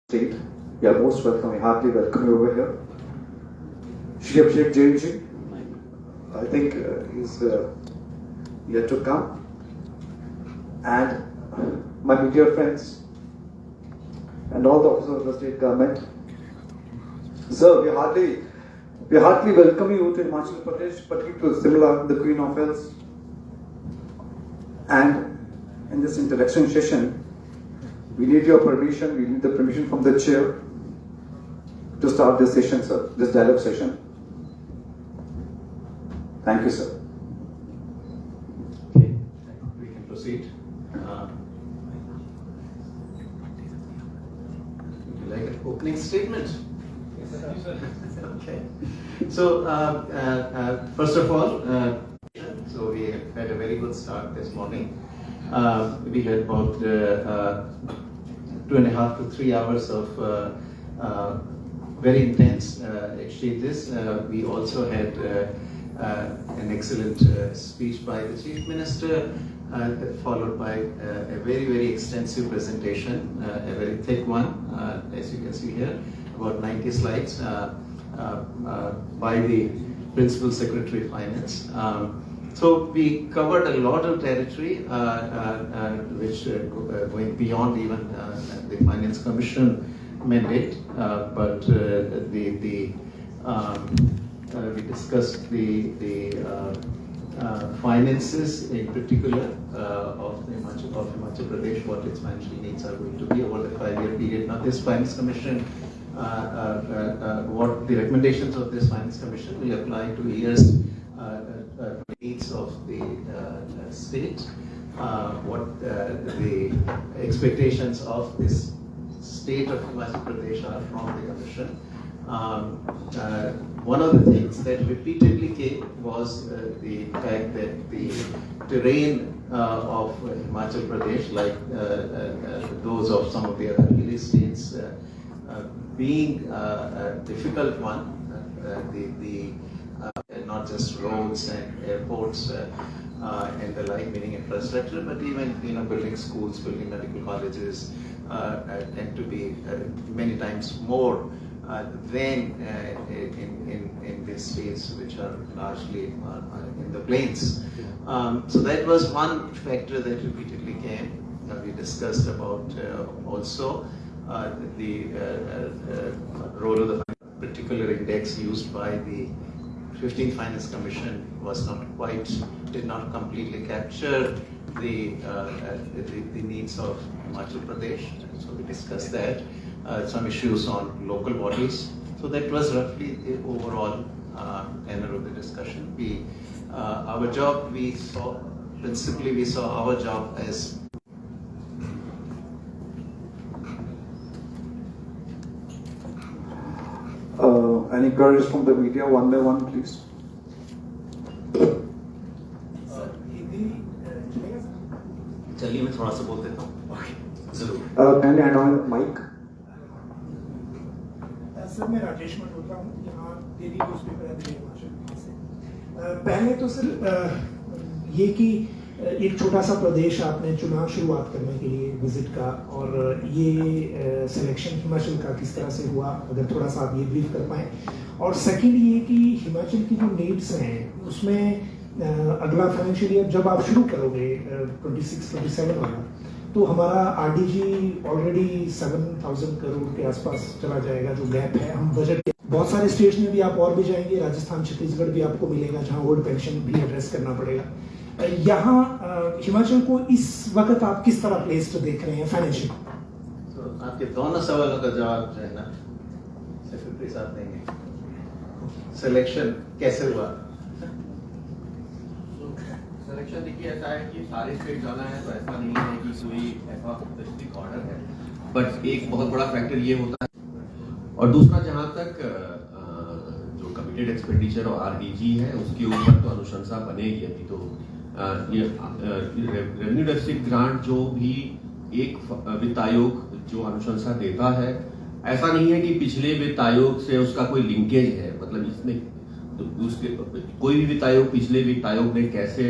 State. You are most welcome. We heartily welcome you over here. Shri Abhishek Jain ji, I think he's yet to come. And my media friends and all the officers of the state government. Sir, we heartily welcome you to Himachal Pradesh, particularly to Simla, the Queen of Hills. And in this introduction session, we need your permission, we need the permission from the chair to start this session, sir, this dialogue session. Thank you, sir. Okay, we can proceed. Would you like an opening statement? Okay. So, first of all, so we had a very good start this morning. We had about 2.5 to 3 hours of very intense exchanges. We also had an excellent speech by the Chief Minister, followed by a very, very extensive presentation, a very thick one, as you can see here, about 90 slides by the Principal Secretary of Finance. So we covered a lot of territory, which going beyond even the Finance Commission mandate, but we discussed the finances in particular of Himachal Pradesh, what its financial needs are going to be over the 5-year period. Now, this Finance Commission, what the recommendations of this Finance Commission will apply to years needs of the state, what the expectations of this state of Himachal Pradesh are from the Commission. One of the things that repeatedly came was the fact that the terrain of Himachal Pradesh, like those of some of the other hilly states, being a difficult one, not just roads and airports and the like, meaning infrastructure, but even building schools, building medical colleges tend to be many times more than in these states which are largely in the plains. So that was one factor that repeatedly came. We discussed about also the role of the particular index used by the 15th Finance Commission did not completely capture the needs of Himachal Pradesh. So we discussed that. Some issues on local bodies. So that was roughly the overall tenor of the discussion. Our job, we saw our job as any queries from the media, one by one, please. चलिए मैं थोड़ा सा बोल देता हूँ जरूर kindly hand on the mic. Sir मैं राजेश मल्होत्रा हूँ, यहाँ डेली न्यूज़पेपर है दिल्ली हिमाचल से। पहले तो सर ये कि एक छोटा सा प्रदेश आपने चुना शुरुआत करने के लिए विजिट का, और ये सिलेक्शन हिमाचल का किस तरह से हुआ, अगर थोड़ा सा आप ये ब्रीफ कर पाएँ। और सेकंड ये कि हिमाचल की जो नीड्स हैं उसमें अगला फाइनेंशियल ईयर जब आप शुरू करोगे 26-27 वाला, तो हमारा आरडीजी ऑलरेडी 7,000 करोड़ के आसपास चला जाएगा, जो गैप है हम बजट। बहुत सारे स्टेट्स में भी आप और भी जाएंगे, राजस्थान छत्तीसगढ़ भी आपको मिलेगा जहां ओल्ड पेंशन भी एड्रेस करना पड़ेगा। यहाँ हिमाचल को इस वक्त आप किस तरह प्लेस्ड देख रहे हैं फाइनेंशियल? तो आपके दोनों सवालों का जवाब जो है ना सेक्रेटरी साहब देंगे। सिलेक्शन कैसे हुआ? सिलेक्शन देखिए ऐसा है कि सारे स्टेट जाना है, तो ऐसा नहीं है कि कोई ऐसा स्पेसिफिक ऑर्डर है, बट एक बहुत बड़ा फैक्टर ये होता है। और दूसरा, जहाँ तक जो कमिटेड एक्सपेंडिचर और आरडीजी है उसके ऊपर तो अनुशंसा बनेगी। अभी तो ये रेवेन्यू डेफिसिट ग्रांट जो भी एक वित्त आयोग जो अनुशंसा देता है, ऐसा नहीं है कि पिछले वित्त आयोग से उसका कोई लिंकेज है। मतलब इसमें उसके कोई भी वित्त आयोग, पिछले वित्त आयोग ने कैसे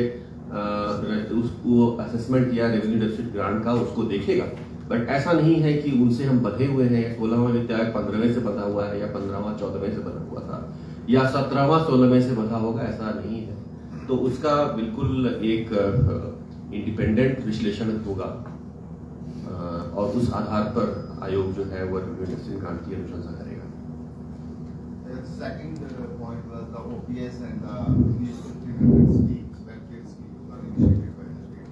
उसको असेसमेंट किया रेवेन्यू डेफिसिट ग्रांट का, उसको देखेगा। बट ऐसा नहीं है कि उनसे हम बंधे हुए हैं। 16वां वित्त आयोग 15वें से बंधा हुआ है या 15वां 14वें से बंधा हुआ था या 17वां 16वें से बंधा होगा, ऐसा नहीं है। तो उसका बिल्कुल एक इंडिपेंडेंट विश्लेषण होगा और उस आधार पर आयोग जो है वो रेवेन्यू ग्रांट की अनुशंसा करेगा। Second point was the OPS and the initial 300 schemes, welfare schemes are initiated by the state.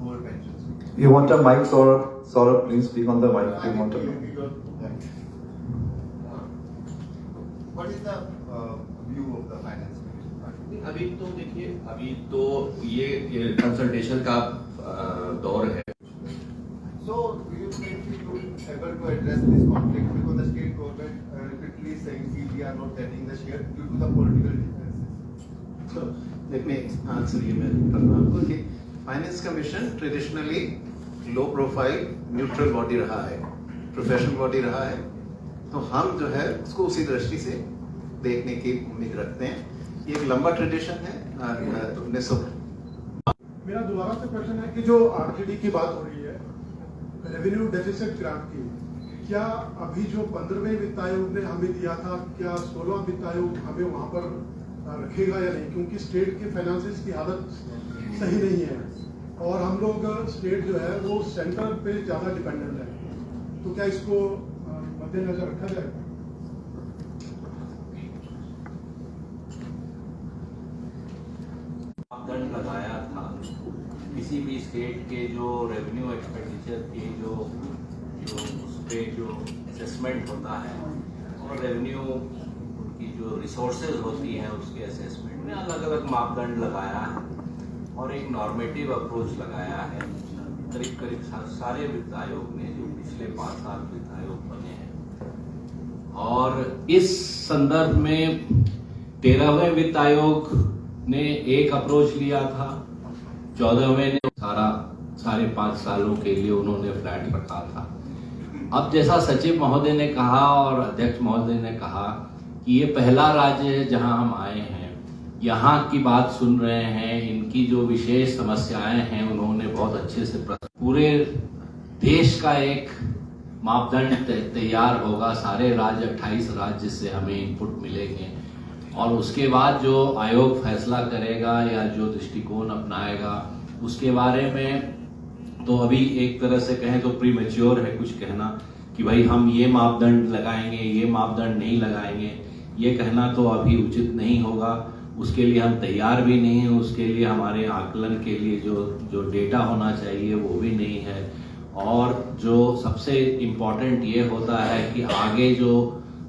More pension schemes. You want a mic, Saurabh? Saurabh, please speak on the mic. You want a mic? What is the view of the finance ministry? अभी तो देखिए, अभी तो ये consultation का दौर है। So, do you think we will be able to address this conflict because the state government repeatedly saying we are not getting the share due to the political differences? So let me answer you, Mr. Okay. Finance Commission traditionally low profile neutral body रहा है, professional body रहा है, तो हम जो है उसको उसी दृष्टि से देखने की उम्मीद रखते हैं। ये एक लंबा ट्रेडिशन है 1900। मेरा दोबारा से प्रश्न है कि जो आरटीडी की बात हो रही है रेवेन्यू डेफिसिट ग्रांट की, क्या अभी जो 15वें वित्त आयोग ने हमें दिया था, क्या 16वां वित्त आयोग हमें वहां पर रखेगा या नहीं? क्योंकि स्टेट के फाइनेंसेस की हालत सही नहीं है और हम लोग स्टेट जो है वो सेंटर पे ज्यादा डिपेंडेंट है, तो क्या इसको मद्देनजर रखा जाएगा? मापदंड लगाया था किसी भी स्टेट के जो रेवेन्यू एक्सपेंडिचर के जो उस पे जो असेसमेंट होता है और रेवेन्यू उनकी जो रिसोर्सेज होती हैं उसके असेसमेंट में अलग अलग मापदंड लगाया है और एक नॉर्मेटिव अप्रोच लगाया है। करीब करीब सारे वित्त आयोग ने जो पिछले 5 साल वित्त आयोग बने हैं, और इस संदर्भ में 13वें वित्त आयोग ने एक अप्रोच लिया था, 14वें ने सारे 5 सालों के लिए उन्होंने फ्लैट रखा था। अब जैसा सचिव महोदय ने कहा और अध्यक्ष महोदय ने कहा कि ये पहला राज्य है जहां हम आए हैं, यहाँ की बात सुन रहे हैं, इनकी जो विशेष समस्याएं हैं उन्होंने बहुत अच्छे से पूरे देश का एक मापदंड तैयार होगा, सारे राज्य 28 राज्य से हमें इनपुट मिलेंगे और उसके बाद जो आयोग फैसला करेगा या जो दृष्टिकोण अपनाएगा उसके बारे में तो अभी एक तरह से कहें तो प्रीमेच्योर है कुछ कहना कि भाई हम ये मापदंड लगाएंगे, ये मापदंड नहीं लगाएंगे, ये कहना तो अभी उचित नहीं होगा। उसके लिए हम तैयार भी नहीं हैं, उसके लिए हमारे आकलन के लिए जो डेटा होना चाहिए वो भी नहीं है। और जो सबसे इम्पोर्टेंट ये होता है कि आगे जो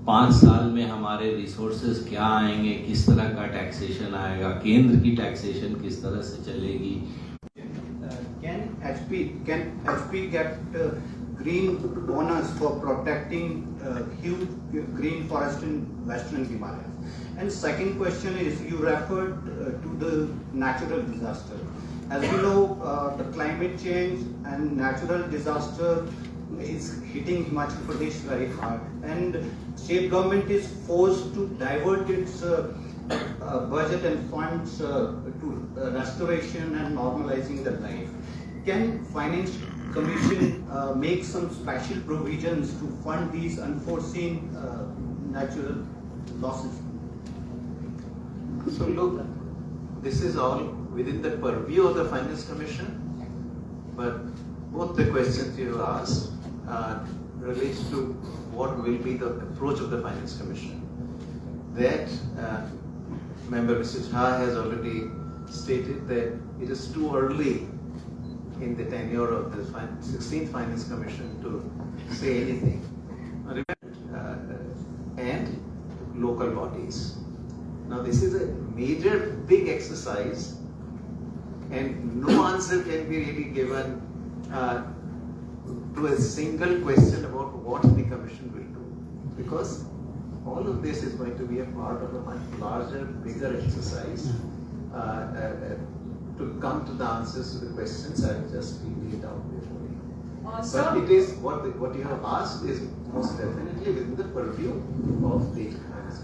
5 साल में हमारे रिसोर्सेज क्या आएंगे, किस तरह का टैक्सेशन आएगा, केंद्र की टैक्सेशन किस तरह से चलेगी। Can HP get green bonus for protecting huge green forest in Western Himalayas? And second question is, you referred to the natural disaster. As we know, the climate change and natural disaster is hitting Himachal Pradesh very hard, and state government is forced to divert its budget and funds to restoration and normalizing the life. Can Finance Commission make some special provisions to fund these unforeseen natural losses? So look, this is all within the purview of the Finance Commission, but both the questions you have asked relates to what will be the approach of the Finance Commission. That member Mr. Jha has already stated that it is too early in the tenure of the 16th Finance Commission to say anything. And local bodies. Now this is a major big exercise and no answer can be really given to a single question about what the Commission will do, because all of this is going to be a part of a much larger, bigger exercise to come to the answers to the questions I've just laid out before you. But it is what you have asked is most definitely within the purview of the.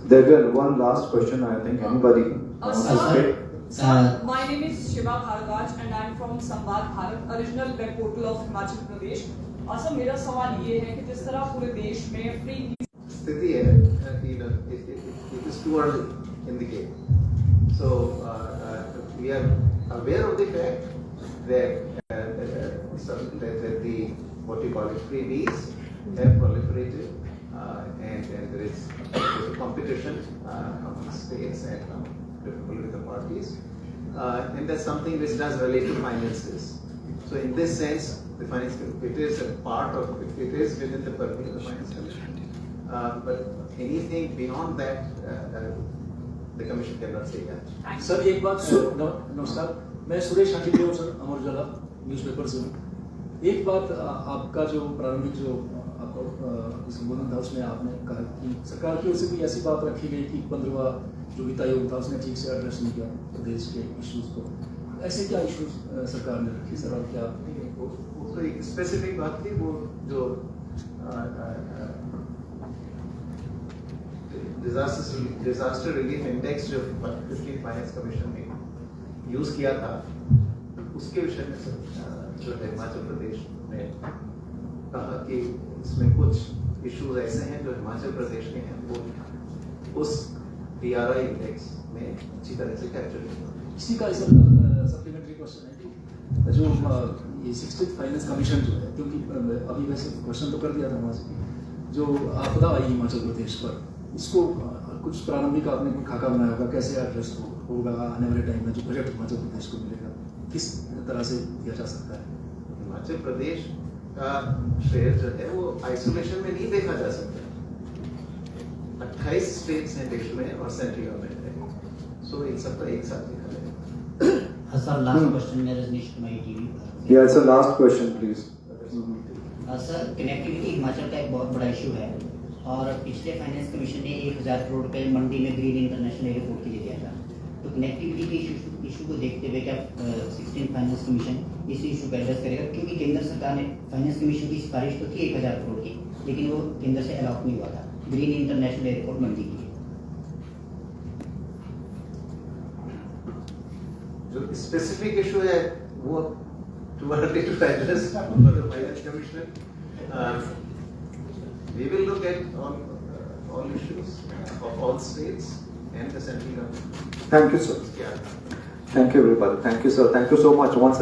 There will be one last question. I think anybody wants to Sir, speak. My name is Shiva Bharadwaj and I am from Samvad Bharat, original web portal of Himachal Pradesh. Sir मेरा सवाल ये है कि जिस तरह पूरे देश में फ्री स्थिति है कि it is too early in the game. So we are aware of the fact that the what you call it freebies have proliferated and there is a competition among states and different political parties and that's something which does relate to finances. So in this sense, the finance it is a part of it is within the purview of the finance commission. But anything beyond that, the commission cannot say that. Sir एक बात नमस्कार, मैं सुरेश हांडीले हूँ sir, Amar Ujala newspaper से हूँ। एक बात आपका जो प्रारंभिक जो आपका संबोधन था उसमें आपने कहा कि सरकार की ओर से भी ऐसी बात रखी गई कि 15वां जो वित्त आयोग था उसने ठीक से एड्रेस नहीं किया प्रदेश के इश्यूज को। ऐसे क्या इश्यूज सरकार ने रखी सर और क्या? वो तो एक स्पेसिफिक बात थी, वो जो डिजास्टर रिलीफ इंडेक्स जो 15 फाइनेंस कमीशन ने यूज किया था उसके विषय में जो है हिमाचल प्रदेश ने कहा कि इसमें कुछ इश्यूज ऐसे हैं जो हिमाचल प्रदेश के हैं वो उस DRI इंडेक्स में अच्छी तरह से कैप्चर नहीं होते। इसी का सप्लीमेंट्री क्वेश्चन है कि जो ये 16th फाइनेंस कमीशन जो है, क्योंकि अभी वैसे क्वेश्चन तो कर दिया था वहाँ से, जो आपदा आई हिमाचल प्रदेश पर, इसको कुछ प्रारंभिक आपने खाका बनाया होगा, कैसे एड्रेस होगा आने वाले टाइम में जो बजट हिमाचल प्रदेश को मिलेगा, किस तरह से दिया जा सकता है? हिमाचल प्रदेश का शेयर जो है वो आइसोलेशन में नहीं देखा जा सकता। 28 स्टेट्स हैं देश में और सेंट्रल गवर्नमेंट है, सो इन सबका एक साथ देखा जाएगा। सर लास्ट क्वेश्चन है Rajneesh Kumari TV. Yeah, it's a last question, please. Sir connectivity Himachal का एक बहुत बड़ा इशू है और पिछले फाइनेंस कमीशन ने 1000 करोड़ रुपए मंडी में ग्रीन इंटरनेशनल एयरपोर्ट के लिए दिया था। तो कनेक्टिविटी के इशू को देखते हुए क्या 16 फाइनेंस कमीशन इस इशू को एड्रेस करेगा? क्योंकि केंद्र सरकार ने फाइनेंस कमीशन की सिफारिश तो थी 1000 करोड़ की, लेकिन वो केंद्र से अलाउ नहीं हुआ था ग्रीन इंटरनेशनल एयरपोर्ट मंडी के लिए। जो स्पेसिफिक इशू है वो too early to address for the finance commissioner. We will look at all issues of all states and the central government. Thank you, sir. Yeah. Thank you, everybody. Thank you, sir. Thank you so much once again.